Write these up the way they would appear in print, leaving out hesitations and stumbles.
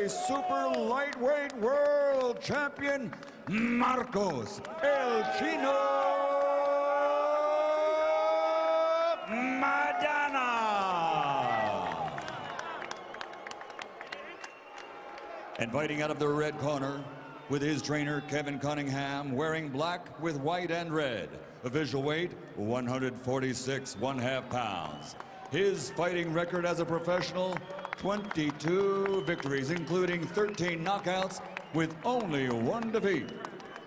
USA super lightweight world champion, Marcos El Chino Maidana. And fighting out of the red corner, with his trainer Kevin Cunningham, wearing black with white and red. Official weight 146½ pounds. His fighting record as a professional, 22 victories, including 13 knockouts, with only 1 defeat.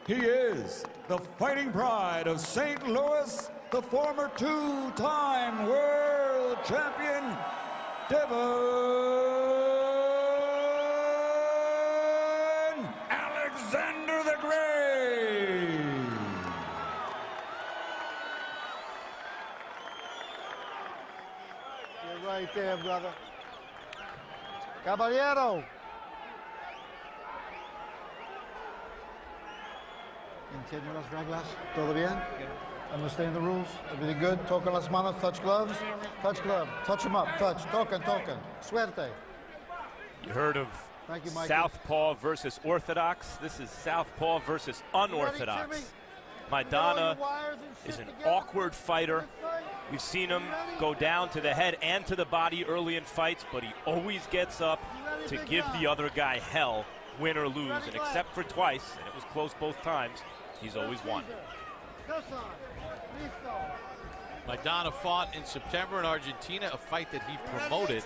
He is the fighting pride of St. Louis, the former 2-time world champion, Devon the Great. You're right there, brother. Caballero. Entiende las reglas? ¿Todo bien? Understand the rules? Everything good? Toca las manos, touch gloves? Touch glove. Touch them up. Touch. Token. Suerte. You heard of Southpaw versus Orthodox. This is Southpaw versus Unorthodox. Maidana is an awkward fighter. We've seen him go down to the head and to the body early in fights, but he always gets up to give the other guy hell, win or lose. And except for twice, and it was close both times, he's always won. Maidana fought in September in Argentina, a fight that he promoted,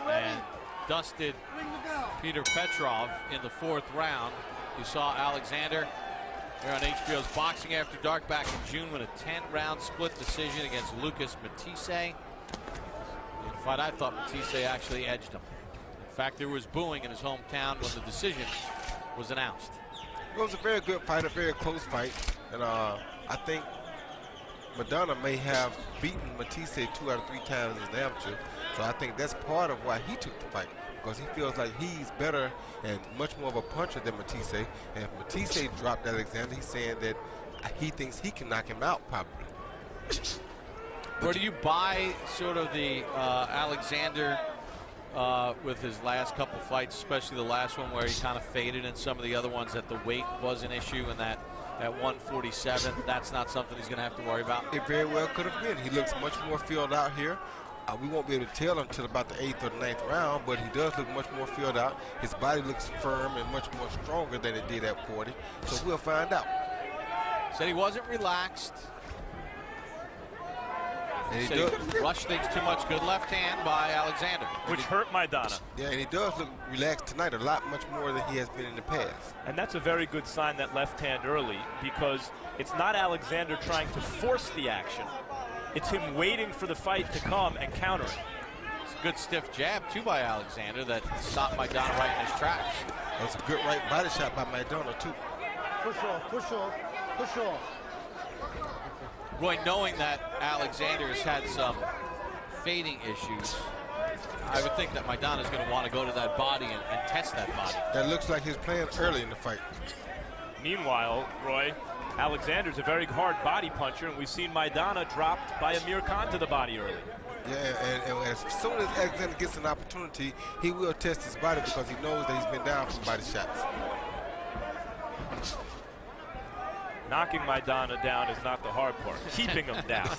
and dusted Peter Petrov in the 4th round. You saw Alexander here on HBO's Boxing After Dark back in June with a 10-round split decision against Lucas Matisse. In a fight I thought Matisse actually edged him. In fact, there was booing in his hometown when the decision was announced. It was a very good fight, a very close fight, and I think Maidana may have beaten Matisse 2 out of 3 times as an amateur, so I think that's part of why he took the fight, because he feels like he's better and much more of a puncher than Matisse. And if Matisse dropped Alexander, he's saying that he thinks he can knock him out probably. Or do you buy sort of the Alexander with his last couple fights, especially the last one where he kind of faded, and some of the other ones that the weight was an issue, and that at 147, that's not something he's going to have to worry about? It very well could have been. He looks much more filled out here. We won't be able to tell until about the 8th or the 9th round, but he does look much more filled out. His body looks firm and much more stronger than it did at 40, so we'll find out. Said he wasn't relaxed. And he rushed things too much. Good left hand by Alexander, which hurt Maidana. Yeah, and he does look relaxed tonight a lot much more than he has been in the past. And that's a very good sign, that left hand early, because it's not Alexander trying to force the action. It's him waiting for the fight to come and counter it. It's a good stiff jab, too, by Alexander that stopped Maidana right in his tracks. That's a good right body shot by Maidana, too. Push off. Roy, knowing that Alexander has had some fading issues, I would think that Maidana is going to want to go to that body and test that body. That looks like his plan early in the fight. Meanwhile, Roy, Alexander's a very hard body puncher, and we've seen Maidana dropped by Amir Khan to the body early. Yeah, and as soon as Alexander gets an opportunity, he will test his body because he knows that he's been down from body shots. Knocking Maidana down is not the hard part. Keeping him down.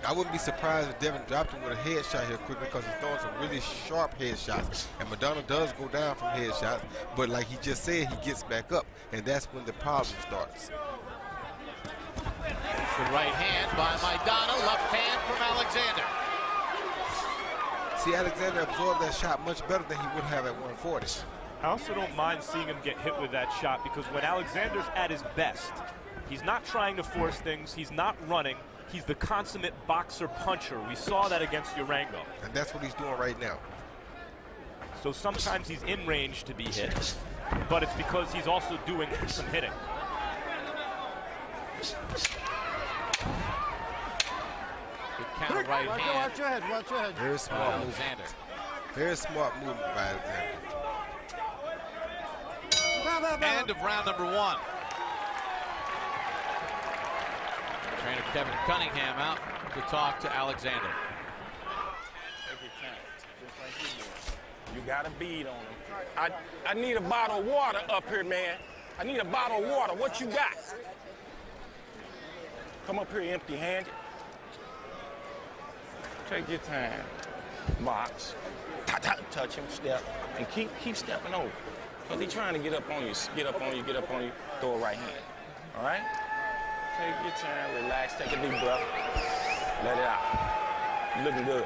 I wouldn't be surprised if Devon dropped him with a headshot here quickly, because he's throwing some really sharp headshots. And Maidana does go down from headshots, but like he just said, he gets back up, and that's when the problem starts. The right hand by Maidana, left hand from Alexander. See, Alexander absorbed that shot much better than he would have at 140. I also don't mind seeing him get hit with that shot, because when Alexander's at his best, he's not trying to force things, he's not running, he's the consummate boxer puncher. We saw that against Urango. And that's what he's doing right now. So sometimes he's in range to be hit, but it's because he's also doing some hitting. Good counter right hand. Watch your head. Very smart Alexander. Very smart movement by Alexander. End of round number 1. Trainer Kevin Cunningham out to talk to Alexander. You got a bead on him. I need a bottle of water up here, man. I need a bottle of water. What you got? Come up here empty-handed. Take your time. Box. Touch him, step, and keep stepping over. Because he's trying to get up on you, get up on you, throw a right hand. All right? Take your time, relax, take a deep breath. Let it out. You're looking good.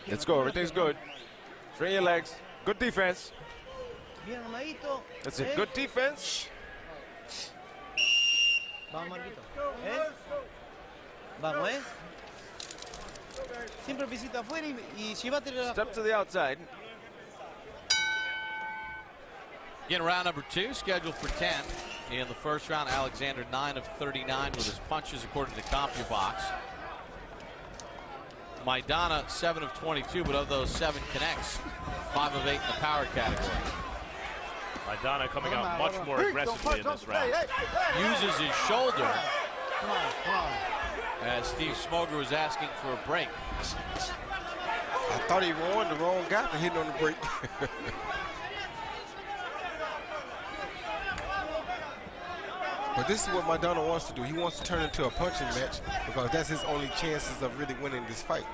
Let's go, everything's good. Straighten your legs. Good defense. That's it, good defense. Vamos, Marquito. Vamos, Siempre visita afuera y llévatelo. Step to the outside. Again, round number 2, scheduled for 10. In the first round, Alexander 9 of 39 with his punches, according to CompuBox. Maidana 7 of 22, but of those 7 connects, 5 of 8 in the power category. Maidana coming out much more aggressively in this round. Uses his shoulder as Steve Smoger was asking for a break. I thought he warned the wrong guy for hitting on the break. But this is what Maidana wants to do. He wants to turn it into a punching match because that's his only chances of really winning this fight.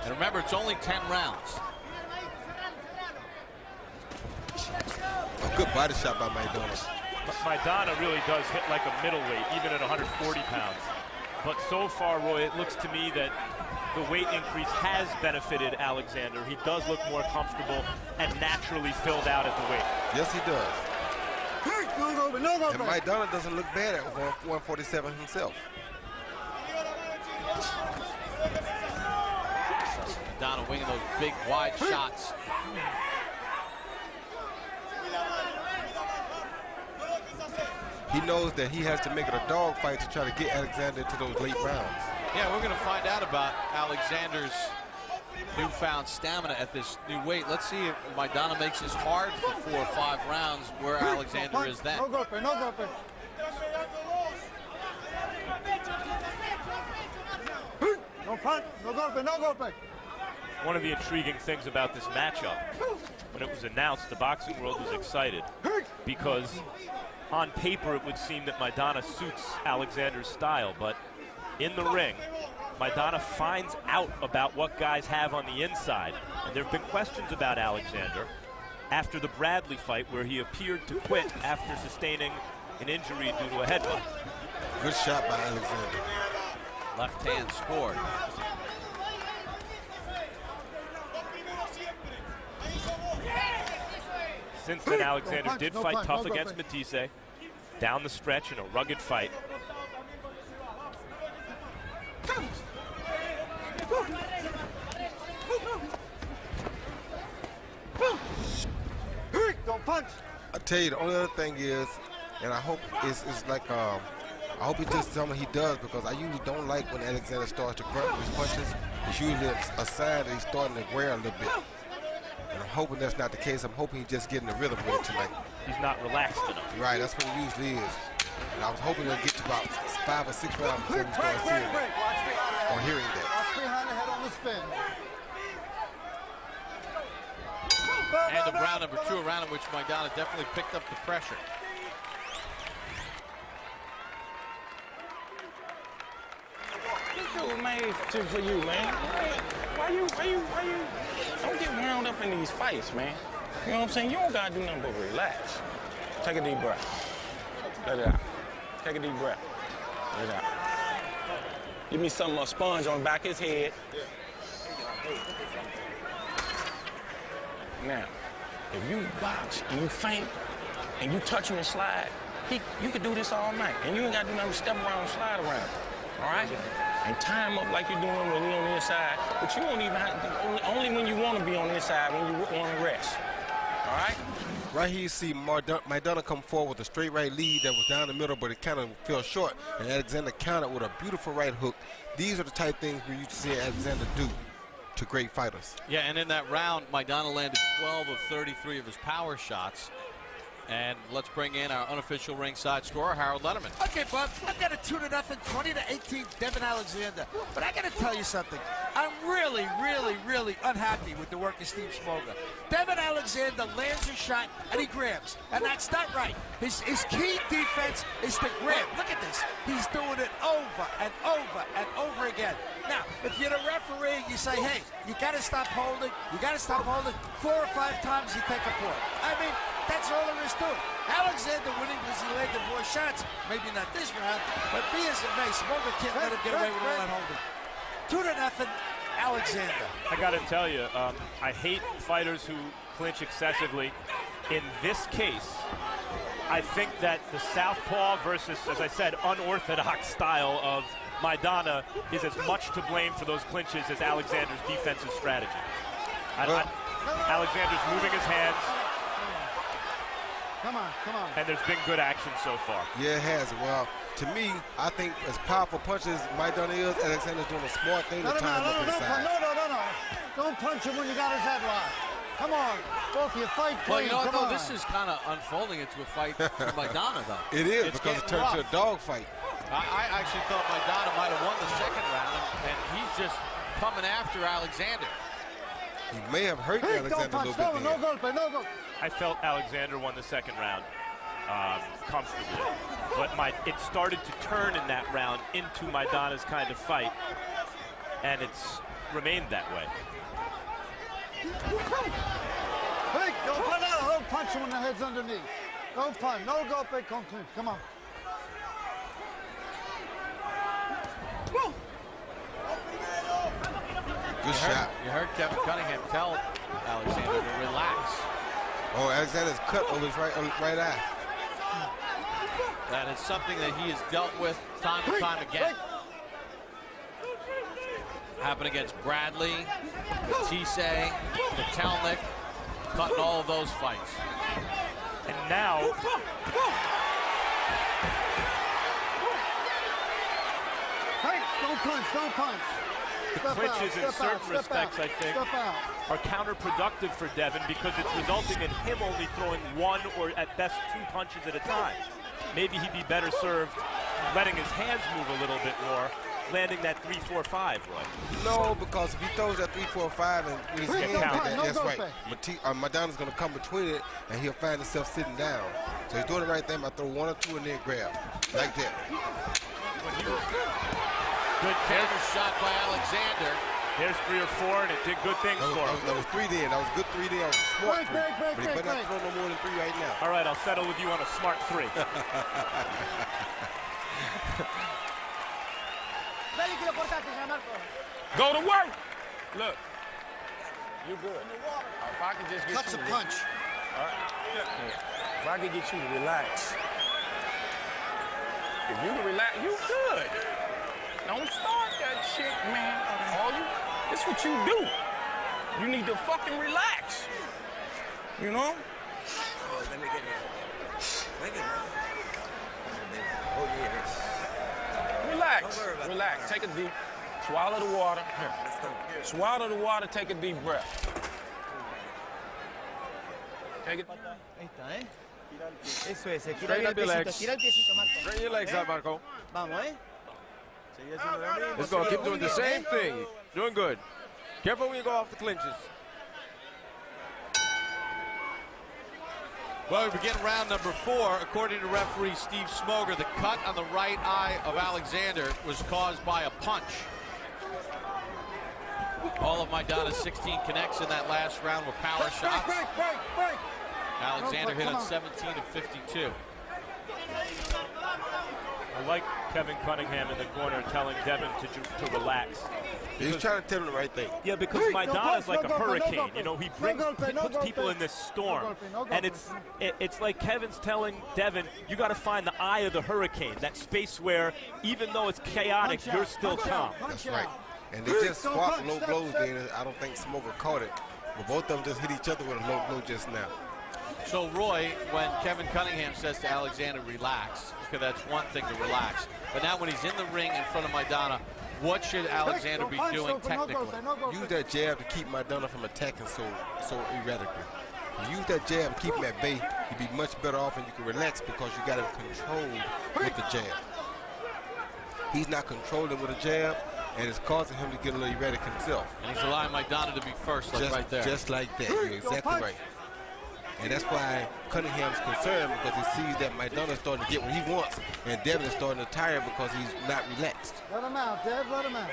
And remember, it's only 10 rounds. A good body shot by Maidana. Maidana really does hit like a middleweight, even at 140 pounds. But so far, Roy, it looks to me that the weight increase has benefited Alexander. He does look more comfortable and naturally filled out at the weight. Yes, he does. And Maidana doesn't look bad at 147 himself. Maidana winging those big, wide shots. He knows that he has to make it a dog fight to try to get Alexander into those late rounds. Yeah, we're going to find out about Alexander's newfound stamina at this new weight. Let's see if Maidana makes this hard for 4 or 5 rounds, where Alexander is then. No golpe, no golpe. No punch, no golpe, no golpe. One of the intriguing things about this matchup, when it was announced, the boxing world was excited because on paper it would seem that Maidana suits Alexander's style, but in the ring, Maidana finds out about what guys have on the inside. And there have been questions about Alexander after the Bradley fight, where he appeared to quit after sustaining an injury due to a headbutt. Good shot by Alexander. Left hand scored. Since then, Alexander did fight tough against Matisse down the stretch in a rugged fight. Don't punch. I tell you, the only other thing is, and I hope it's like I hope it's just something he does, because I usually don't like when Alexander starts to grunt with his punches. It's usually a sign that he's starting to wear a little bit. And I'm hoping that's not the case. I'm hoping he's just getting the rhythm with it tonight. He's not relaxed enough. Right, that's what it usually is. And I was hoping he'll get to about 5 or 6 rounds before we start seeing that or hearing that. Watch behind the head on the spin. And of round number 2, a round in which Maidana definitely picked up the pressure. This dude made for you, man. Why you don't get wound up in these fights, man. You know what I'm saying? You don't gotta do nothing but relax. Take a deep breath. Let it out. Take a deep breath. Let it out. Give me some sponge on the back of his head. Now, if you box and you feint and you touch him and slide, you can do this all night. And you ain't got to do nothing but step around and slide around. All right? And tie him up like you're doing when you're on the inside. But you won't even have to, only when you want to be on the inside, when you want to rest. All right? Right here you see Maidana come forward with a straight right lead that was down the middle, but it kind of fell short. And Alexander countered with a beautiful right hook. These are the type of things we used to see Alexander do to great fighters. Yeah, and in that round, Maidana landed 12 of 33 of his power shots. And let's bring in our unofficial ringside scorer, Harold Letterman. Okay, Bob, I've got a 2-0, 20-18, Devon Alexander. But I got to tell you something. I'm really, really, really unhappy with the work of Steve Smoger. Devon Alexander lands a shot and he grabs, and that's not right. His key defense is to grab. Look at this. He's doing it over and over and over again. Now, if you're the referee, you say, hey, you got to stop holding. You got to stop holding. 4 or 5 times you take a point. I mean, that's all there is to it. Alexander winning because he landed more shots. Maybe not this round, but be as it may, Smoger can't let him get away with all that holding. 2-0, Alexander. I got to tell you, I hate fighters who clinch excessively. In this case, I think that the southpaw versus, as I said, unorthodox style of Maidana is as much to blame for those clinches as Alexander's defensive strategy. Alexander's moving his hands. Come on. And there's been good action so far. Yeah, it has. Well, to me, I think as powerful punches Maidana is, Alexander's doing a smart thing to time up inside. No. Don't punch him when you got his head locked. Come on, both of you fight clean. Well, you know what, though? This is kind of unfolding into a fight for Maidana, though. It is, because it turns to a dog fight. I actually thought Maidana might have won the second round, and he's just coming after Alexander. He may have hurt Alexander a little bit No golpe. I felt Alexander won the second round comfortably, but it started to turn in that round into Maidana's kind of fight, and it's remained that way. Hey, don't punch him when the head's underneath. Don't punch. No golpe, come on. Good shot. You heard Kevin Cunningham tell Alexander to relax. Oh, Alexander's cut over his right eye. That is something that he has dealt with time and time again. Happened against Bradley, Matisse, Patelnik, cutting all of those fights. And now, hey, don't punch. the clinches in certain respects, I think, are counterproductive for Devon because it's resulting in him only throwing 1 or at best 2 punches at a time. Maybe he'd be better served letting his hands move a little bit more, landing that 3-4-5, Roy. No, because if he throws that 3-4-5 and with his hands like that, that's right. Maidana's going to come between it, and he'll find himself sitting down. So he's doing the right thing by throwing 1 or 2 and then grab, like that. Good counter shot by Alexander. There's 3 or 4, and it did good things for him. That was 3 then. That was good 3 then. That was a smart 3. But he better not throw no more than 3 right now. All right, I'll settle with you on a smart 3. Go to work. Look, you good. If I could just get Cuts you a punch. All right. If I could get you to relax. If you can relax, you good. Don't start that shit, man. This what you do. You need to fucking relax. You know? Oh, let me get here. Oh, yes. Relax. Take a deep. Swallow the water. Here. Let's go. Swallow the water. Take a deep breath. Take it. Ahí está, Eso es. Tira Straighten bien el up your piecito. legs. Tira el piecito, Marco. Straighten your legs out, Marco. Vamos, Sigue haciendo lo mismo. Let's go. Keep doing the same thing. Doing good. Careful when you go off the clinches. Well, we begin round number 4. According to referee Steve Smoger, the cut on the right eye of Alexander was caused by a punch. All of Maidana's 16 connects in that last round were power shots. Break. Alexander hit on 17 of 52. I like Kevin Cunningham in the corner telling Devon to relax. He's trying to tell him the right thing. Yeah, because Maidana's like a hurricane. You know, he puts people in this storm. And it's like Kevin's telling Devon, you got to find the eye of the hurricane, that space where even though it's chaotic, you're still calm. That's right. And they just swapped low blows there. I don't think Smoger caught it. But both of them just hit each other with a low blow just now. So, Roy, when Kevin Cunningham says to Alexander, relax, because that's one thing to relax. But now when he's in the ring in front of Maidana, what should Alexander be doing technically? Use that jab to keep Maidana from attacking so erratically. Use that jab to keep him at bay. You'd be much better off and you can relax because you got him controlled with the jab. He's not controlling with a jab. and it's causing him to get a little erratic himself. And he's allowing Maidana to be first, like right there. Just like that. You're exactly right. And that's why Cunningham's concerned, because he sees that Maidana's starting to get what he wants, and Devon is starting to tire because he's not relaxed. Let him out, Dev. Let him out.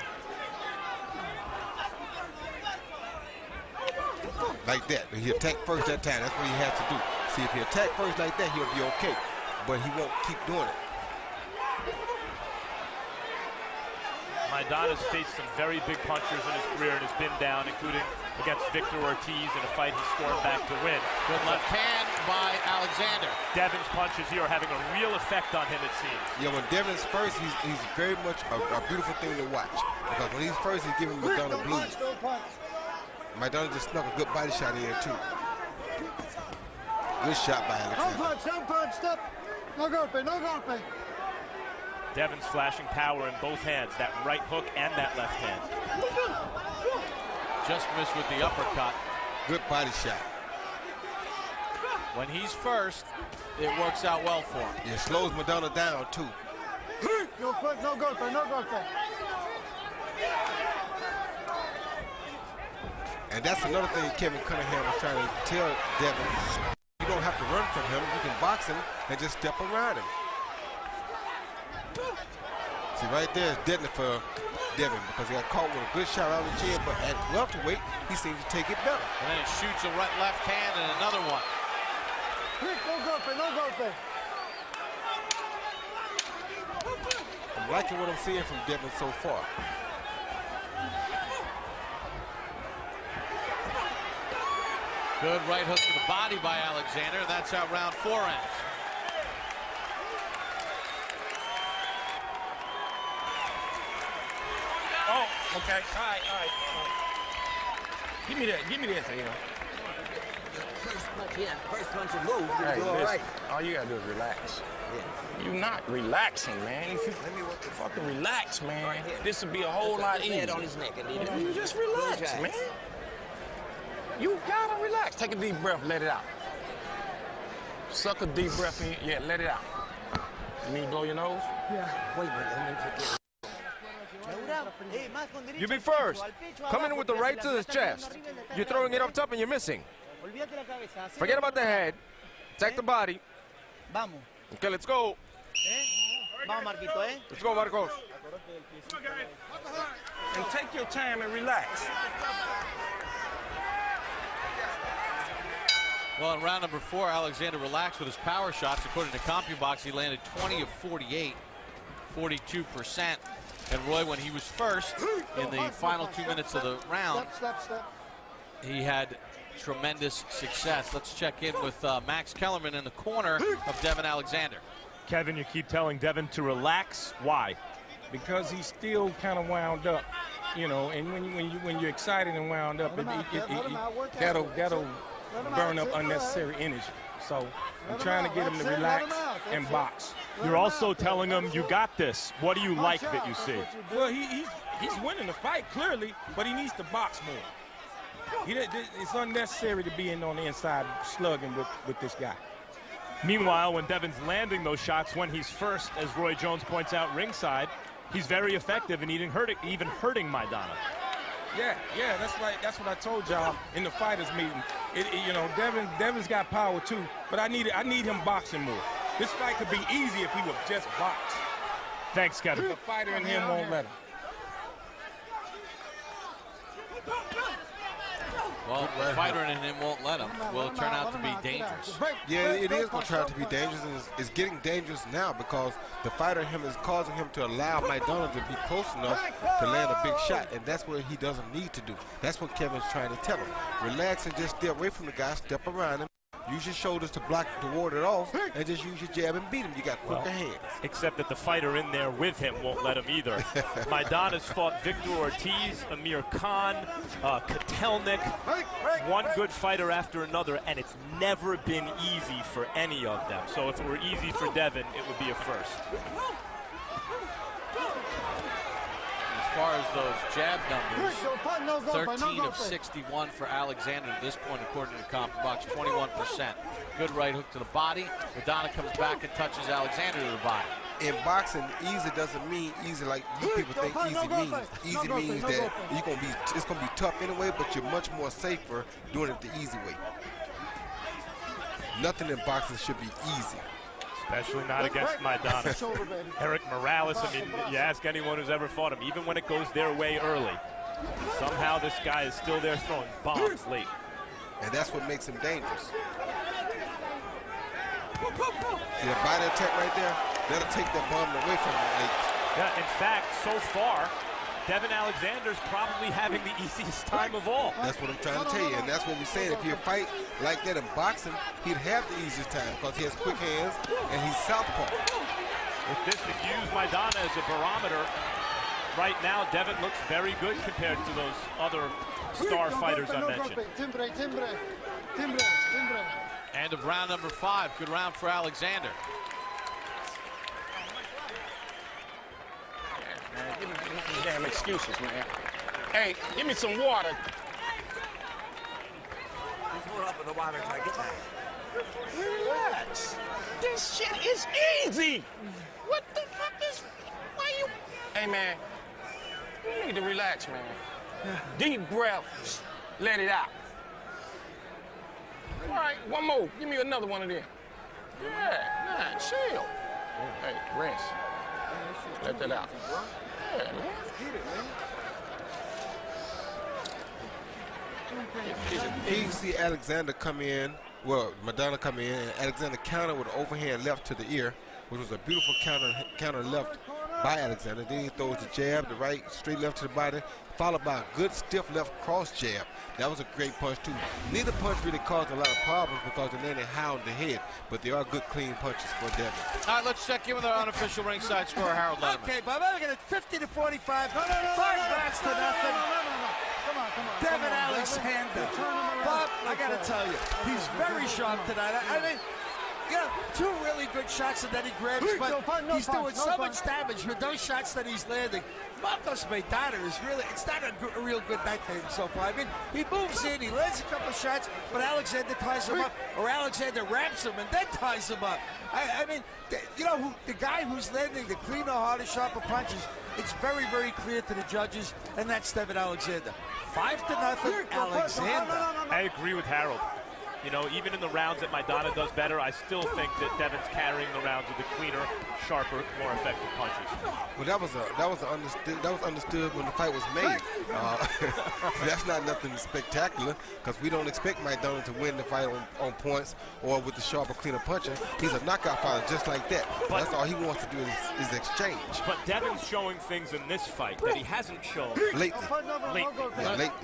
Like that. He attacked first that time. That's what he has to do. See, if he attack first like that, he'll be okay. But he won't keep doing it. Maidana's faced some very big punchers in his career and has been down, including against Victor Ortiz in a fight he stormed back to win. Good left hand by Alexander. Devon's punches here are having a real effect on him, it seems. Yeah, when Devon's first, he's very much a beautiful thing to watch. Because when he's first, he's giving Maidana blues. Maidana just snuck a good body shot in there, too. Good shot by Alexander. Don't punch, stop. No golpe, no golpe. Devon's flashing power in both hands, that right hook and that left hand. Just missed with the uppercut. Good body shot. When he's first, it works out well for him. It slows Maidana down, too. No golpe, no golpe. And that's another thing Kevin Cunningham was trying to tell Devon. You don't have to run from him. You can box him and just step around him. See, right there is deadly for Devon because he got caught with a good shot around the chin, but at welterweight, he seems to take it better. And then he shoots a right left hand and another one. No golpe, no golpe. I'm liking what I'm seeing from Devon so far. Good right hook to the body by Alexander. That's how round 4 ends. Oh, okay. All right. Give me that, you know. First punch you move, Hey, you do all right. all you gotta do is relax. Yeah. You're not relaxing, man. If you fucking relax, man, Right here. this would be a whole lot easier. Head on his neck, and then You just relax, man. You gotta relax. Take a deep breath, let it out. Suck a deep breath in, yeah, let it out. You need to blow your nose? Yeah. Wait a minute, let me take it. You be first. Come in with the right to the chest. You're throwing it up top and you're missing. Forget about the head. Attack the body. Vamos. Okay, let's go. Vamos, Marquito, eh? Let's go, Marcos. And take your time and relax. Well, in round number 4, Alexander relaxed with his power shots. According to CompuBox, he landed 20 of 48, 42%. And Roy, when he was first in the final 2 minutes of the round, he had tremendous success. Let's check in with Max Kellerman in the corner of Devon Alexander. Kevin, you keep telling Devon to relax. Why? Because he's still kind of wound up, you know. And when you're excited and wound up, that'll burn up unnecessary energy. So I'm trying to get him to relax and box. You're also telling him you got this. What do you like that you see? Well, he's winning the fight clearly, but he needs to box more. It's unnecessary to be on the inside slugging with this guy. Meanwhile, when Devon's landing those shots when he's first, as Roy Jones points out ringside, he's very effective and even hurting Maidana. Yeah, that's what I told y'all in the fighters meeting. You know, Devon's got power too, but I need him boxing more. This fight could be easy if he would just box. Thanks, Kevin. The fighter in him won't let him. Well, the fighter in him won't let him. Will turn out to be dangerous. Yeah, it is going to turn out to be dangerous, and it's getting dangerous now because the fighter in him is causing him to allow Maidana to be close enough to land a big shot, and that's what he doesn't need to do. That's what Kevin's trying to tell him. Relax and just stay away from the guy, step around him, use your shoulders to block, to ward it off, and just use your jab and beat him. You got quicker hands. Except that the fighter in there with him won't let him either. Maidana's fought Victor Ortiz, Amir Khan, Kotelnik, one good fighter after another, and it's never been easy for any of them. So if it were easy for Devon, it would be a first. As far as those jab numbers, 13 of 61 for Alexander at this point, according to CompuBox, 21%. Good right hook to the body. Maidana comes back and touches Alexander to the body. in boxing, easy doesn't mean easy like you people think easy means. Easy means that it's gonna be tough anyway, but you're much more safer doing it the easy way. Nothing in boxing should be easy. Especially not against Maidana. Eric Morales, I mean, you ask anyone who's ever fought him, even when it goes their way early, somehow this guy is still there throwing bombs late. And that's what makes him dangerous. See the body attack right there? That'll take that bomb away from him late. Yeah, in fact, so far, Devon Alexander's probably having the easiest time of all. That's what I'm trying to tell you, and that's what we're saying. If you fight like that in boxing, he'd have the easiest time because he has quick hands and he's southpaw. If you use Maidana as a barometer, right now Devon looks very good compared to those other star fighters I mentioned. End of round number 5. Good round for Alexander. Man, give me these damn excuses, man. Hey, give me some water. Just hold up in the water until I get back. Relax. This shit is easy. What the fuck is... Why you... Hey, man. You need to relax, man. Deep breaths. Let it out. All right, one more. Give me another one of them. Yeah, nah, chill. Hey, rest. Let that out. Yeah, man. You see Alexander come in, well, Maidana come in, and Alexander countered with an overhand left to the ear, which was a beautiful counter left by Alexander. Then he throws the jab, the right, straight left to the body, followed by a good stiff left cross jab. That was a great punch, too. Neither punch really caused a lot of problems because they landed high on the head, but they are good, clean punches for Devon. All right, let's check in with our unofficial ringside scorer, Harold Letterman. Okay, Bob, I'm looking at 50 to 45. 5 rounds to nothing. Come on. Devon Alexander. Bob, I got to tell you, he's very sharp tonight. I mean, yeah, 2 really good shots, and then he grabs, but he's doing so much damage with those shots that he's landing. Marcos Maidana is really, it's not a real good night for him so far. I mean, he moves in, he lands a couple of shots, but Alexander ties him up, or Alexander wraps him and then ties him up. I mean, you know, the guy who's landing the cleaner, harder, sharper punches, it's very, very clear to the judges, and that's Devon Alexander. 5 to nothing, Alexander. I agree with Harold. You know, even in the rounds that Maidana does better, I still think that Devon's carrying the rounds with the cleaner, sharper, more effective punches. Well, that was understood when the fight was made. That's not nothing spectacular because we don't expect Maidana to win the fight on points or with the sharper, cleaner puncher. He's a knockout fighter just like that. But that's all he wants to do is exchange. But Devon's showing things in this fight that he hasn't shown lately.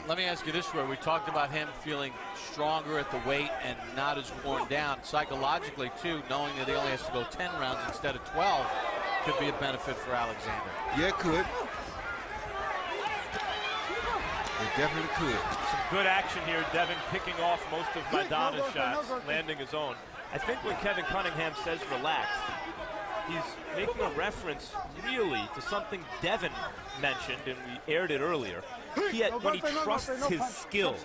Let me ask you this, Roy. We talked about him feeling stronger at the weight and not as worn down. Psychologically, too, knowing that he only has to go 10 rounds instead of 12 could be a benefit for Alexander. Yeah, it could. It definitely could. Some good action here. Devon picking off most of Maidana's shots, landing his own. I think when Kevin Cunningham says relax, he's making a reference really to something Devon mentioned, and we aired it earlier. When he trusts his skills,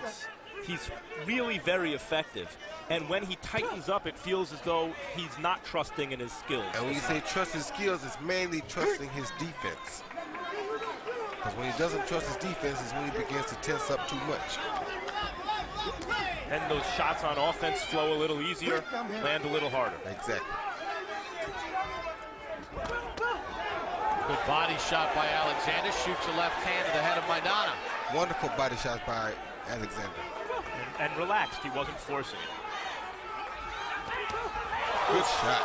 he's really very effective. And when he tightens up, it feels as though he's not trusting in his skills. And when you say trust his skills, it's mainly trusting his defense. Because when he doesn't trust his defense is when he begins to tense up too much. And those shots on offense flow a little easier, land a little harder. Exactly. Good body shot by Alexander. Shoots a left hand to the head of Maidana. Wonderful body shot by Alexander. And relaxed, he wasn't forcing it. Good shot.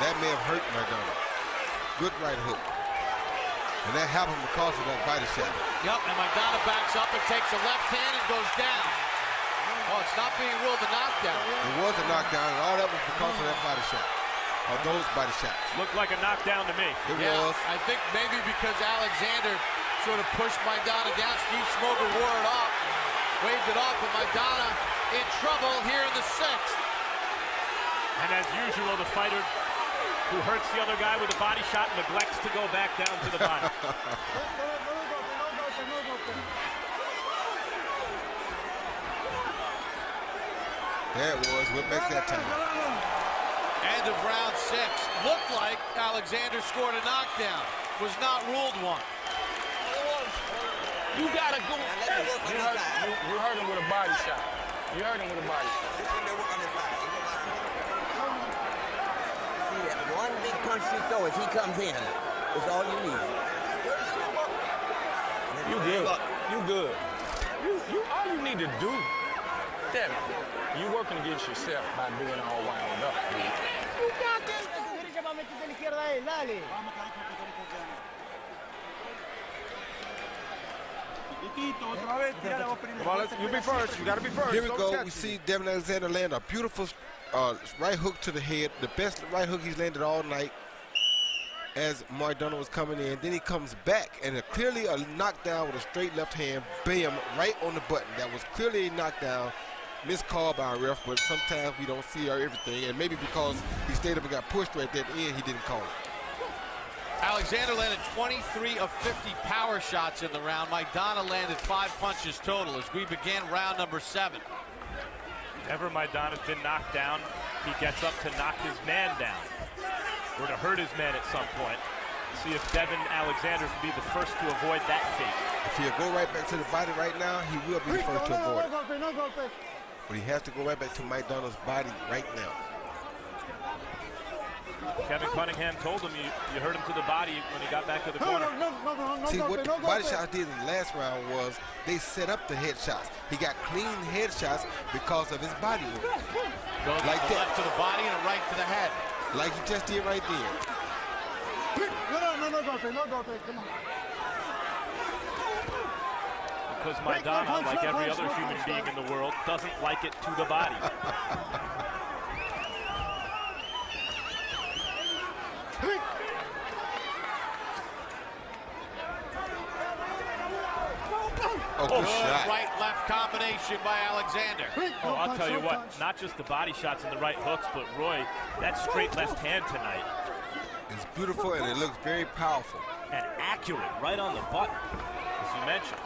That may have hurt Maidana. Good right hook. And that happened because of that body shot. Yep, and Maidana backs up and takes a left hand and goes down. Oh, it's not being ruled a knockdown. It was a knockdown, and all that was because of that body shot. Or those body shots. Looked like a knockdown to me. It was. I think maybe because Alexander sort of pushed Maidana down, Steve Smoger wore it off, waved it off, and Maidana in trouble here in the 6th. And as usual, the fighter who hurts the other guy with a body shot neglects to go back down to the body. There it was. We'll make that time. End of round 6. Looked like Alexander scored a knockdown. Was not ruled one. You gotta go. You hurt him with a body shot. You hurt him with a body shot. See that one big punch you throw as he comes in is all you need. You good. You good. You all you need to do, Devon, you working against yourself by being all wound up. You got this. Come on, you be first. You got to be first. Here we go. We see Devon Alexander land a beautiful right hook to the head. The best right hook he's landed all night as Maidana was coming in. Then he comes back and clearly a knockdown with a straight left hand. Bam, right on the button. That was clearly a knockdown. Miscalled by a ref, but sometimes we don't see everything. And maybe because he stayed up and got pushed right at the end, he didn't call it. Alexander landed 23 of 50 power shots in the round. Maidana landed 5 punches total as we began round number 7. Whenever Maidana's been knocked down, he gets up to knock his man down, or to hurt his man at some point. See if Devon Alexander can be the first to avoid that fate. If he'll go right back to the body right now, he will be the first to avoid it. But he has to go right back to Maidana's body right now. Kevin Cunningham told him you hurt him to the body when he got back to the corner. See, what the body shots did in the last round was they set up the headshots. He got clean headshots because of his body movement. Goes like that. Left to the body and a right to the head. Like he just did right there. Because Maidana, like every other human being in the world, doesn't like it to the body. Good shot. Right-left combination by Alexander. Oh, I'll tell you what, not just the body shots and the right hooks, but Roy, that straight left hand tonight. It's beautiful and it looks very powerful. And accurate, right on the button, as you mentioned.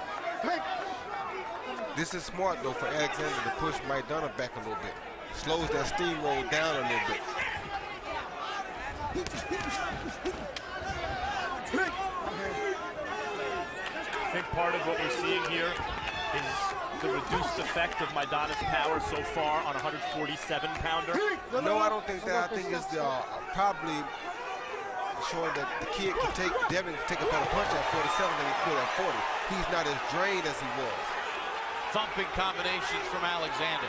This is smart, though, for Alexander to push Maidana back a little bit. Slows that steamroll down a little bit. I think part of what we're seeing here is the reduced effect of Maidana's power so far on a 147-pounder. No, I don't think that. I think it's probably showing that the kid can take, Devon can take a better punch at 47 than he could at 40. He's not as drained as he was. Thumping combinations from Alexander.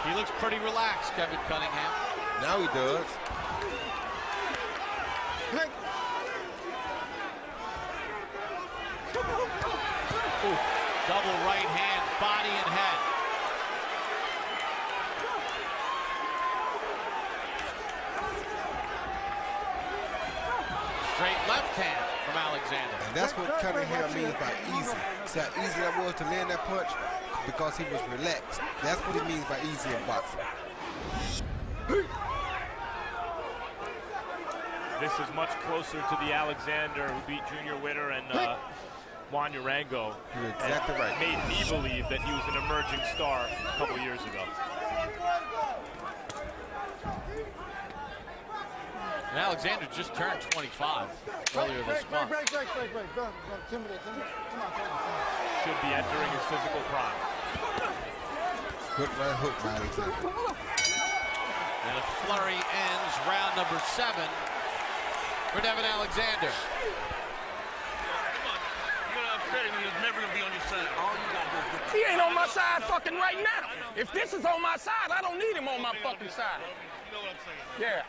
He looks pretty relaxed, Kevin Cunningham. Now he does. Ooh, double right hand, body and head. Straight left hand from Alexander. And that's what Cunningham means by easy. See how easy that was to land that punch? Because he was relaxed. That's what he means by easy in boxing. This is much closer to the Alexander who beat Junior Witter and Juan Urango. You're exactly right. Made me believe that he was an emerging star a couple years ago. And Alexander just turned 25 earlier this month. Should be entering his physical prime. Good right hook by Alexander. And a flurry ends round number 7 for Devon Alexander. He ain't on my side fucking right now. If this is on my side, I don't need him on my fucking side. You know what I'm saying? Yeah.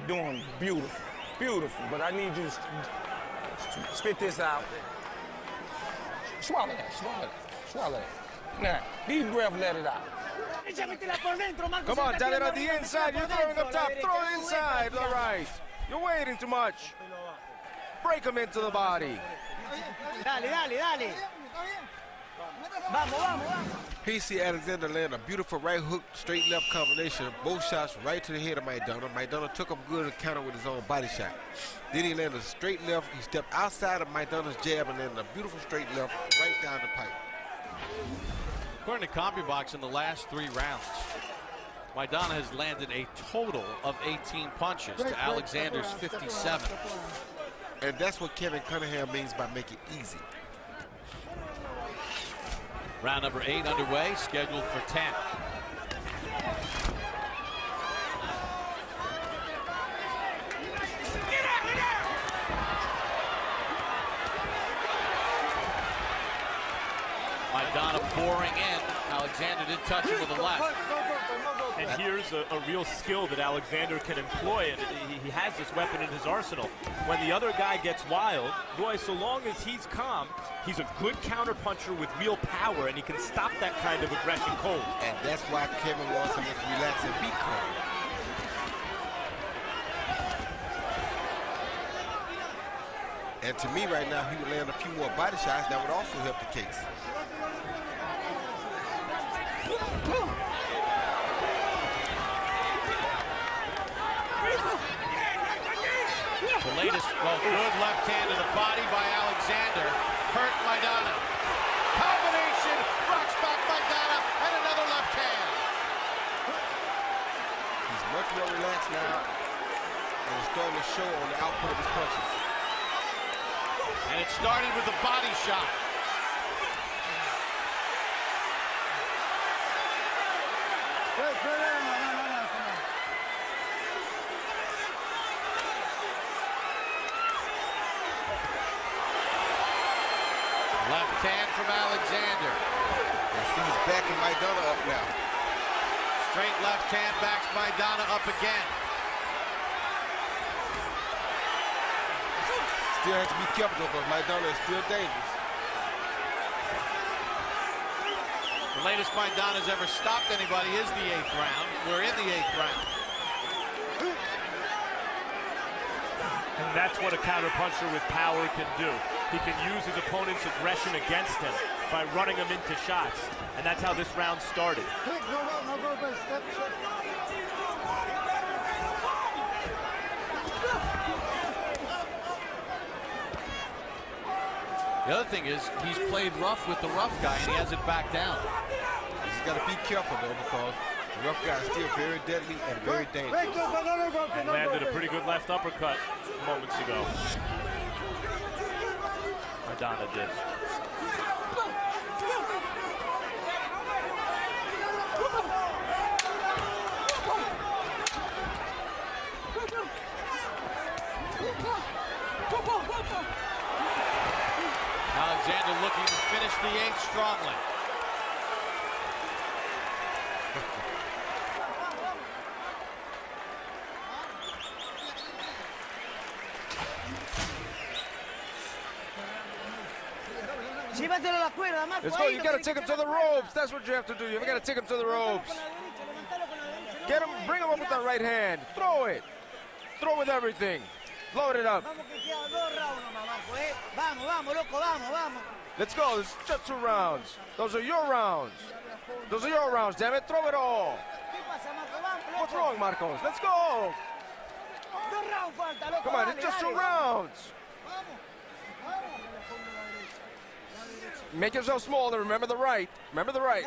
Doing beautiful, beautiful, but I need you to spit this out. Swallow that, swallow that, swallow that. Now, deep breath, let it out. Come on, Devon, on the inside. You're throwing up top. Throw it inside. All right. You're waiting too much. Break him into the body. Dale, dale, dale. Vamos, vamos, vamos. Here you see Alexander land a beautiful right hook, straight left combination. Both shots right to the head of Maidana. Maidana took him good and countered with his own body shot. Then he landed a straight left. He stepped outside of Maidana's jab and landed a beautiful straight left right down the pipe. According to CompuBox, in the last 3 rounds, Maidana has landed a total of 18 punches to Alexander's 57. And that's what Kevin Cunningham means by make it easy. Round number 8 underway, scheduled for 10. Maidana pouring in. Alexander did touch him with the left. And here's a real skill that Alexander can employ, and he has this weapon in his arsenal. When the other guy gets wild, boy, so long as he's calm, he's a good counterpuncher with real power, and he can stop that kind of aggression cold. And that's why Kevin wants him to relax and be calm. And to me right now, he would land a few more body shots that would also help the case. The latest, good left hand to the body by Alexander. Hurt Maidana. Combination, rocks back Maidana, and another left hand. He's much more relaxed now, and it's starting to show on the output of his punches. And it started with the body shot. Left hand from Alexander. And see, he's backing Maidana up now. Straight left hand backs Maidana up again. Still has to be careful because Maidana is still dangerous. The latest Maidana's ever stopped anybody is the 8th round. We're in the 8th round. And that's what a counterpuncher with power can do. He can use his opponent's aggression against him by running him into shots. And that's how this round started. The other thing is, he's played rough with the rough guy, and he hasn't backed down. He's got to be careful, though, because the rough guy is still very deadly and very dangerous. And landed a pretty good left uppercut moments ago. Maidana did. Alexander looking to finish the 8th strongly. Let's go. You got to take him to the ropes. That's what you have to do. You got to take him to the ropes. Get him. Bring him up with that right hand. Throw it. Throw with everything. Load it up. Let's go. It's just 2 rounds. Those are your rounds. Those are your rounds, damn it. Throw it all. What's wrong, Marcos? Let's go. Come on, it's just 2 rounds. Make yourself smaller. Remember the right. Remember the right.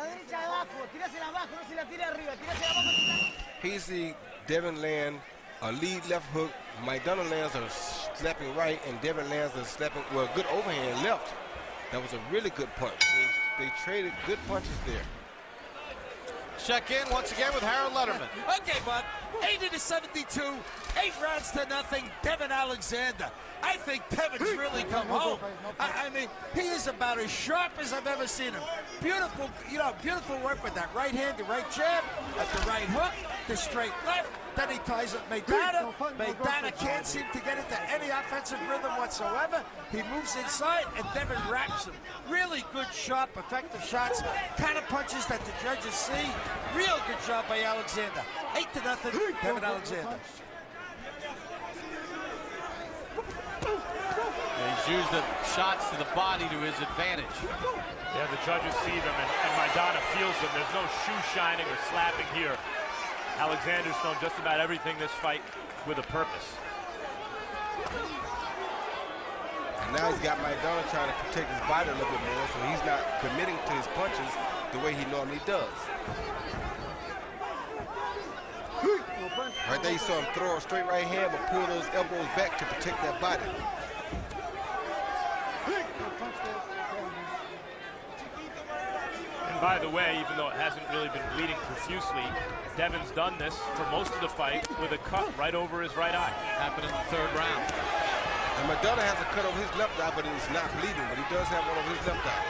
He's the Devon land a lead left hook. Maidana lands a slapping right, and Devon lands a slapping, well, good overhand left. That was a really good punch. They traded good punches there. Check in once again with Harold Letterman. Okay, bud. 80-72, 8 rounds to nothing. Devon Alexander. I think Devon's really come home. I mean, he is about as sharp as I've ever seen him. Beautiful, beautiful work with that right hand, the right jab, at the right hook, the straight left. Then he ties up Maidana. Maidana can't seem to get into any offensive rhythm whatsoever. He moves inside, and Devon wraps him. Really good, sharp, effective shots. Kind of punches that the judges see. Real good job by Alexander. 8-0, Devon Alexander. He's used the shots to the body to his advantage. Yeah, the judges see them, and Maidana feels them. There's no shoe shining or slapping here. Alexander's thrown just about everything this fight with a purpose. And now he's got Maidana trying to protect his body a little bit more, so he's not committing to his punches the way he normally does. Right there, you saw him throw a straight right hand, but pull those elbows back to protect that body. And by the way, even though it hasn't really been bleeding profusely, Devon's done this for most of the fight with a cut right over his right eye. Happened in the 3rd round. And Maidana has a cut over his left eye, but it's not bleeding, but he does have one over his left eye.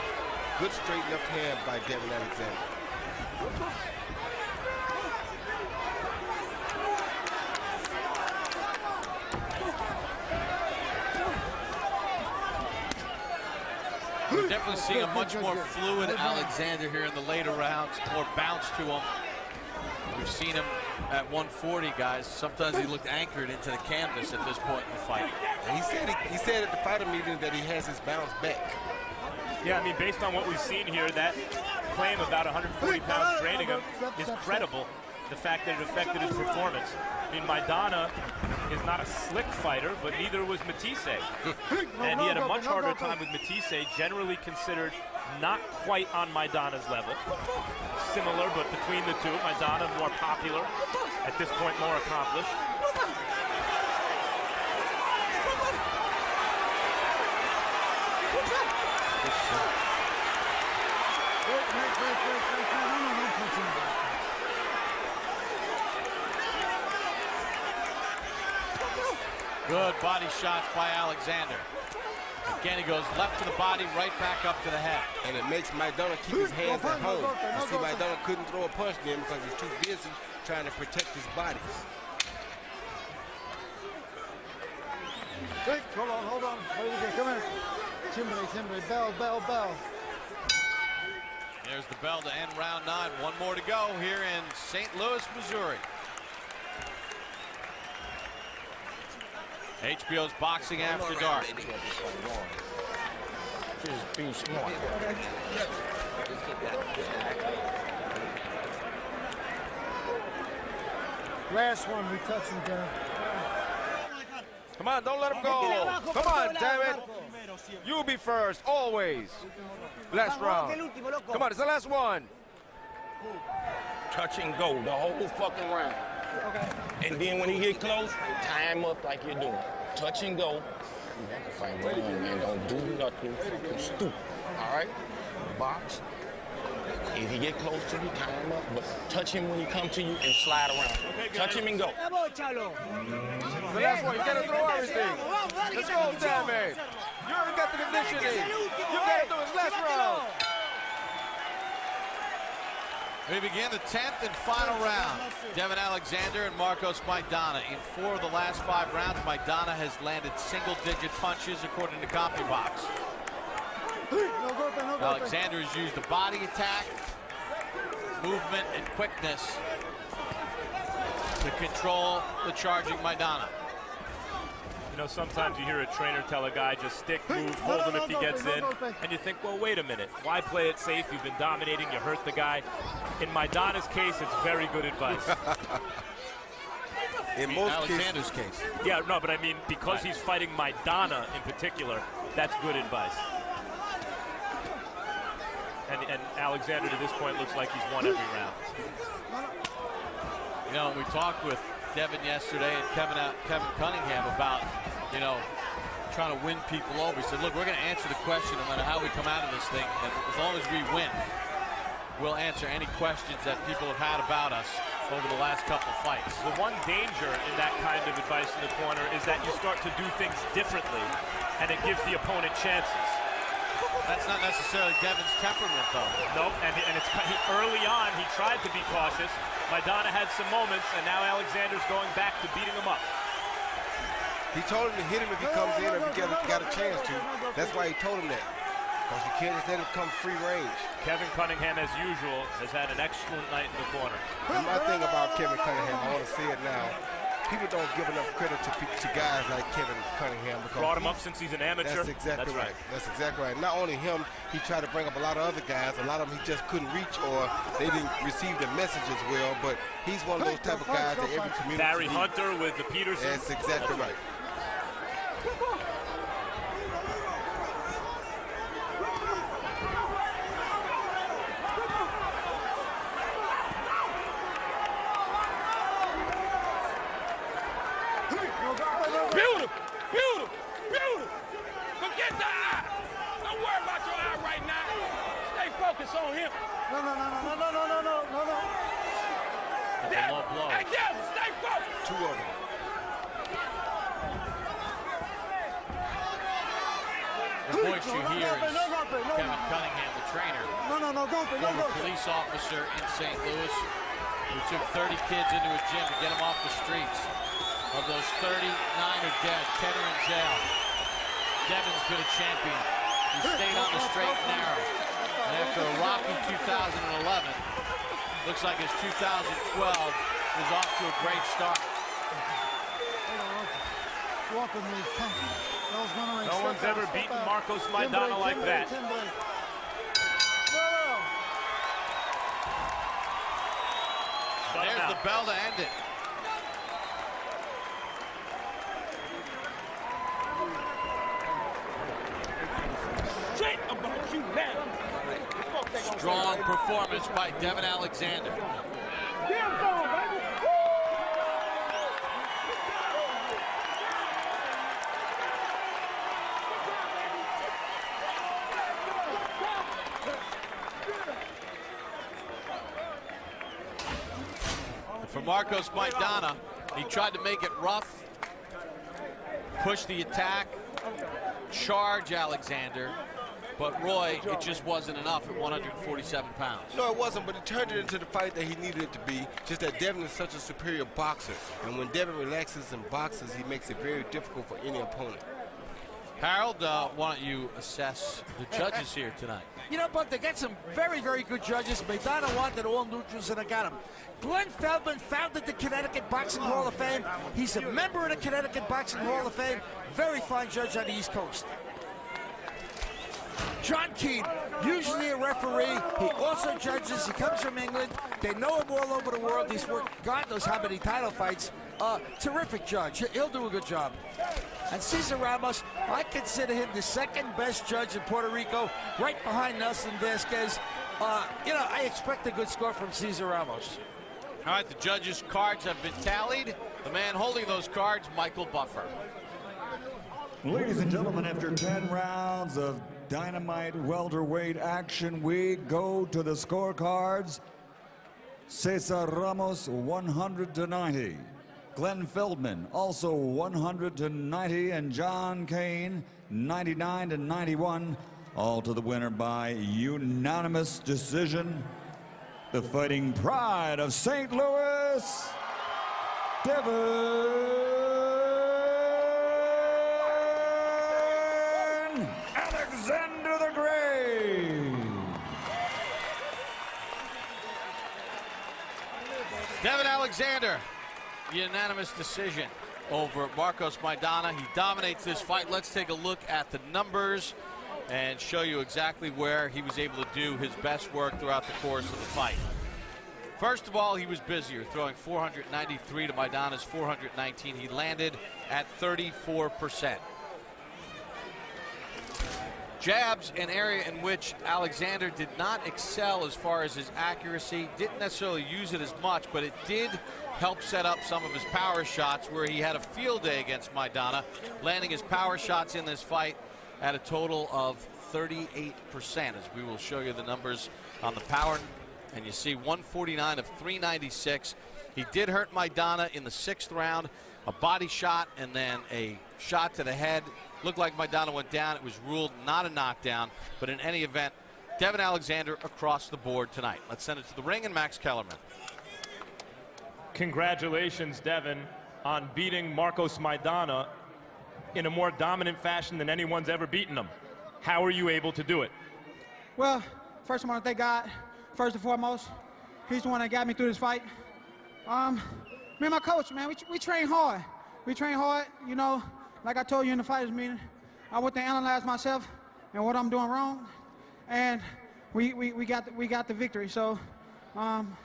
Good straight left hand by Devon Alexander. We're definitely seeing a much more fluid Alexander here in the later rounds, more bounce to him. We've seen him at 140, guys. Sometimes he looked anchored into the canvas at this point in the fight. And he said at the fighter meeting that he has his bounce back. Yeah, I mean, based on what we've seen here, that claim about 140 pounds draining him is credible. The fact that it affected his performance. I mean, Maidana is not a slick fighter, but neither was Matisse. And he had a much harder time with Matisse, generally considered not quite on Maidana's level. Similar, but between the two, Maidana more popular, at this point more accomplished. Good body shots by Alexander. Again, he goes left to the body, right back up to the head. And it makes Maidana keep his hands at home. You see, Maidana couldn't throw a punch to him because he's too busy trying to protect his body. Quick, hold on. Come here. Timbre, bell. There's the bell to end round 9. One more to go here in St. Louis, Missouri. HBO's Boxing After Dark. Just be smart. Last one, we touch him, Kevin. Come on, don't let him go. Come on, damn it. You be first, always. Last round. Come on, it's the last one. Touch and go the whole fucking round. Okay. And then when he get close, tie him up like you're doing. Touch and go. Fight on, man. Don't do nothing fucking stupid. All right? Box. If he get close to you, tie him up. But touch him when he come to you and slide around. Touch him and go. The last one, you gotta throw everything. Let's go, damn it. You already got the conditioning. You gotta do his last round. We begin the 10th and final round. Devon Alexander and Marcos Maidana. In 4 of the last 5 rounds, Maidana has landed single-digit punches, according to CompuBox. Alexander has used the body attack, movement, and quickness to control the charging Maidana. You know, sometimes you hear a trainer tell a guy, just stick, move, hold him if he gets in. And you think, well, wait a minute. Why play it safe? You've been dominating. You hurt the guy. In Maidana's case, it's very good advice. In most Alexander's case. Yeah, no, but I mean, because he's fighting Maidana in particular, that's good advice. And Alexander, to this point, looks like he's won every round. You know, we talked with Devon yesterday and Kevin Cunningham about, you know, trying to win people over. He said, look, we're going to answer the question no matter how we come out of this thing. And as long as we win, we'll answer any questions that people have had about us over the last couple of fights. The one danger in that kind of advice in the corner is that you start to do things differently, and it gives the opponent chances. That's not necessarily Devon's temperament, though. Nope, and it's early on, he tried to be cautious. Maidana had some moments, and now Alexander's going back to beating him up. He told him to hit him if he comes in, if he got a chance to. That's why he told him that. Because you can't just let him come free range. Kevin Cunningham, as usual, has had an excellent night in the corner. And my thing about Kevin Cunningham, I want to say it now. People don't give enough credit to guys like Kevin Cunningham. Brought him up since he's an amateur. That's exactly right. That's exactly right. Not only him, he tried to bring up a lot of other guys. A lot of them he just couldn't reach or they didn't receive the message as well. But he's one of those type of guys that every community Barry Hunter with the Peterson. That's exactly right. focus on him. No. That's a low blow. Hey, Devon, stay focused. 2 of them. The voice you hear is Kevin Cunningham, the trainer, former police officer in St. Louis, who took 30 kids into a gym to get them off the streets. Of those 39 are dead, 10 are in jail. Devon's been a champion. He stayed on the straight and narrow. And after a rocky 2011, looks like his 2012 is off to a great start. No one's ever beaten Marcos Maidana like that. There's the bell to end it. Strong performance by Devon Alexander. For Marcos Maidana, he tried to make it rough, push the attack, charge Alexander. But Roy, it just wasn't enough at 147 pounds. No, it wasn't, but he turned it into the fight that he needed it to be. Just that Devon is such a superior boxer. And when Devon relaxes and boxes, he makes it very difficult for any opponent. Harold, why don't you assess the judges here tonight? You know, but they got some very, very good judges. Maidana wanted all neutrals, and I got him. Glenn Feldman founded the Connecticut Boxing Hall of Fame. He's a member of the Connecticut Boxing Hall of Fame. Very fine judge on the East Coast. John Keane, usually a referee. He also judges. He comes from England. They know him all over the world. He's worked God knows how many title fights. Terrific judge. He'll do a good job. And Cesar Ramos, I consider him the second best judge in Puerto Rico, right behind Nelson Vasquez. You know, I expect a good score from Cesar Ramos. All right, the judges' cards have been tallied. The man holding those cards, Michael Buffer. Ladies and gentlemen, after 10 rounds of dynamite welterweight action, we go to the scorecards. Cesar Ramos 100-90. Glenn Feldman also 100-90, and John Kane 99-91. All to the winner by unanimous decision. The fighting pride of St. Louis, Devon Alexander the Great. Devon Alexander, unanimous decision over Marcos Maidana. He dominates this fight. Let's take a look at the numbers and show you exactly where he was able to do his best work throughout the course of the fight. First of all, he was busier, throwing 493 to Maidana's 419. He landed at 34%. Jabs, an area in which Alexander did not excel as far as his accuracy, didn't necessarily use it as much, but it did help set up some of his power shots where he had a field day against Maidana, landing his power shots in this fight at a total of 38%, as we will show you the numbers on the power. And you see 149 of 396. He did hurt Maidana in the 6th round, a body shot and then a shot to the head. Looked like Maidana went down. It was ruled not a knockdown, but in any event, Devon Alexander across the board tonight. Let's send it to the ring and Max Kellerman. Congratulations, Devon, on beating Marcos Maidana in a more dominant fashion than anyone's ever beaten him. How are you able to do it? Well, first I want to thank God, first and foremost. He's the one that got me through this fight. Me and my coach, man, we train hard. We train hard, you know, like I told you in the fighters meeting. I went to analyze myself and what I'm doing wrong, and we got the victory. So I'm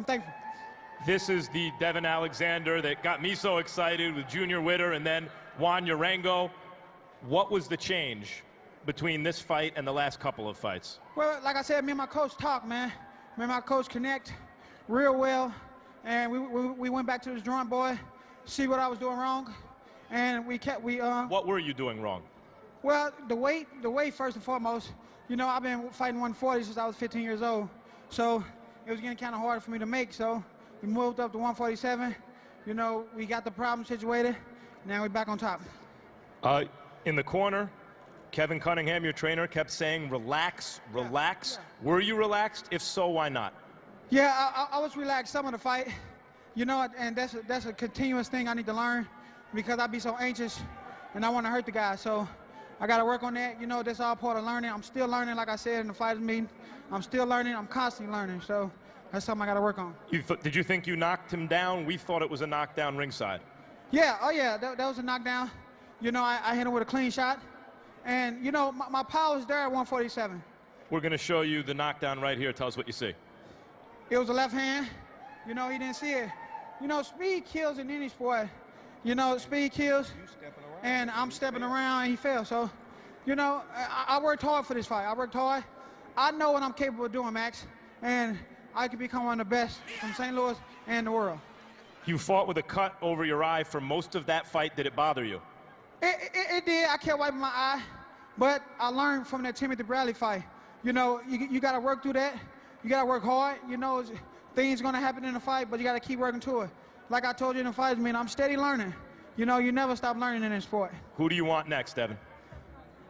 thankful. This is the Devon Alexander that got me so excited with Junior Witter and then Juan Urango. What was the change between this fight and the last couple of fights? Well, like I said, me and my coach talk, man. Me and my coach connect real well, and we went back to the drawing board, see what I was doing wrong, and we kept. What were you doing wrong? Well, the weight first and foremost. You know, I've been fighting 140 since I was 15 years old, so it was getting kind of hard for me to make. So we moved up to 147. You know, we got the problem situated. Now we're back on top. In the corner, Kevin Cunningham, your trainer, kept saying, relax, relax. Yeah. Were you relaxed? If so, why not? Yeah, I was relaxed some of the fight. You know, and that's a continuous thing I need to learn because I be so anxious and I want to hurt the guy. So I got to work on that. You know, that's all part of learning. I'm still learning, like I said in the fighters meeting. I'm still learning. I'm constantly learning. So that's something I got to work on. Did you think you knocked him down? We thought it was a knockdown ringside. Yeah, oh yeah, that was a knockdown. You know, I hit him with a clean shot. And, you know, my power is there at 147. We're going to show you the knockdown right here. Tell us what you see. It was a left hand. You know, he didn't see it. You know, speed kills in any sport. You know, speed kills. And I'm stepping around and he fell. So, you know, I worked hard for this fight. I worked hard. I know what I'm capable of doing, Max. And I could become one of the best from St. Louis and the world. You fought with a cut over your eye for most of that fight. Did it bother you? It did. I kept wiping my eye. But I learned from that Timothy Bradley fight. You know, you got to work through that. You got to work hard. You know, things going to happen in the fight, but you got to keep working to it. Like I told you in the fight, I'm steady learning. You know, you never stop learning in this sport. Who do you want next, Devon?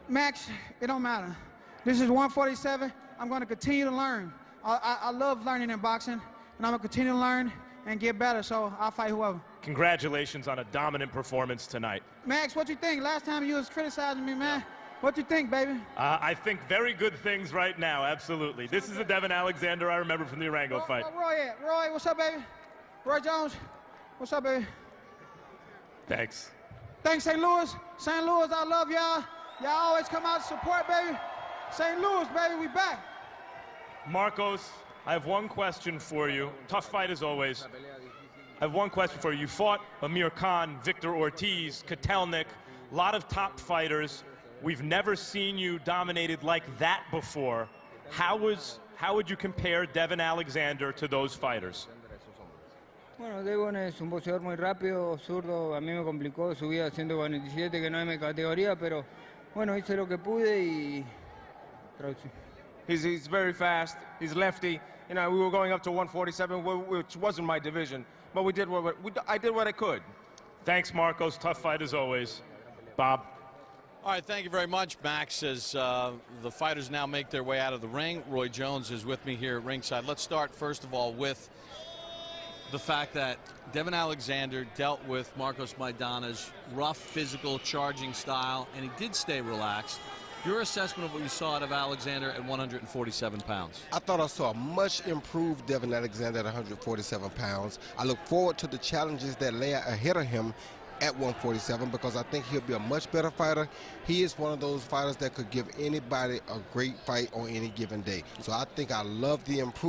Max, it don't matter. This is 147. I'm going to continue to learn. I love learning in boxing, and I'm going to continue to learn and get better, so I'll fight whoever. Congratulations on a dominant performance tonight. Max, what you think? Last time you was criticizing me, man. What you think, baby? I think very good things right now, absolutely. This is the Devon Alexander I remember from the Arango fight. Roy, what's up, baby? Roy Jones, what's up, baby? Thanks. Thanks, St. Louis. St. Louis, I love y'all. Y'all always come out to support, baby. St. Louis, baby, we back. Marcos, I have one question for you. Tough fight as always. I have one question for you. You fought Amir Khan, Victor Ortiz, Kotelnik, a lot of top fighters. We've never seen you dominated like that before. How would you compare Devon Alexander to those fighters? Bueno, Devon es un boxeador muy rápido, zurdo. A mí me complicó, subí a 147, que no es mi categoría, pero bueno, hice lo que pude y traducí. He's very fast. He's lefty. You know, we were going up to 147, which wasn't my division, but I did what I could. Thanks, Marcos. Tough fight as always. Bob. All right, thank you very much, Max. As the fighters now make their way out of the ring, Roy Jones is with me here at ringside. Let's start, first of all, with the fact that Devon Alexander dealt with Marcos Maidana's rough, physical, charging style, and he did stay relaxed. Your assessment of what you saw out of Alexander at 147 pounds? I thought I saw a much improved Devon Alexander at 147 pounds. I look forward to the challenges that lay ahead of him at 147 because I think he'll be a much better fighter. He is one of those fighters that could give anybody a great fight on any given day. So I think I love the improvement.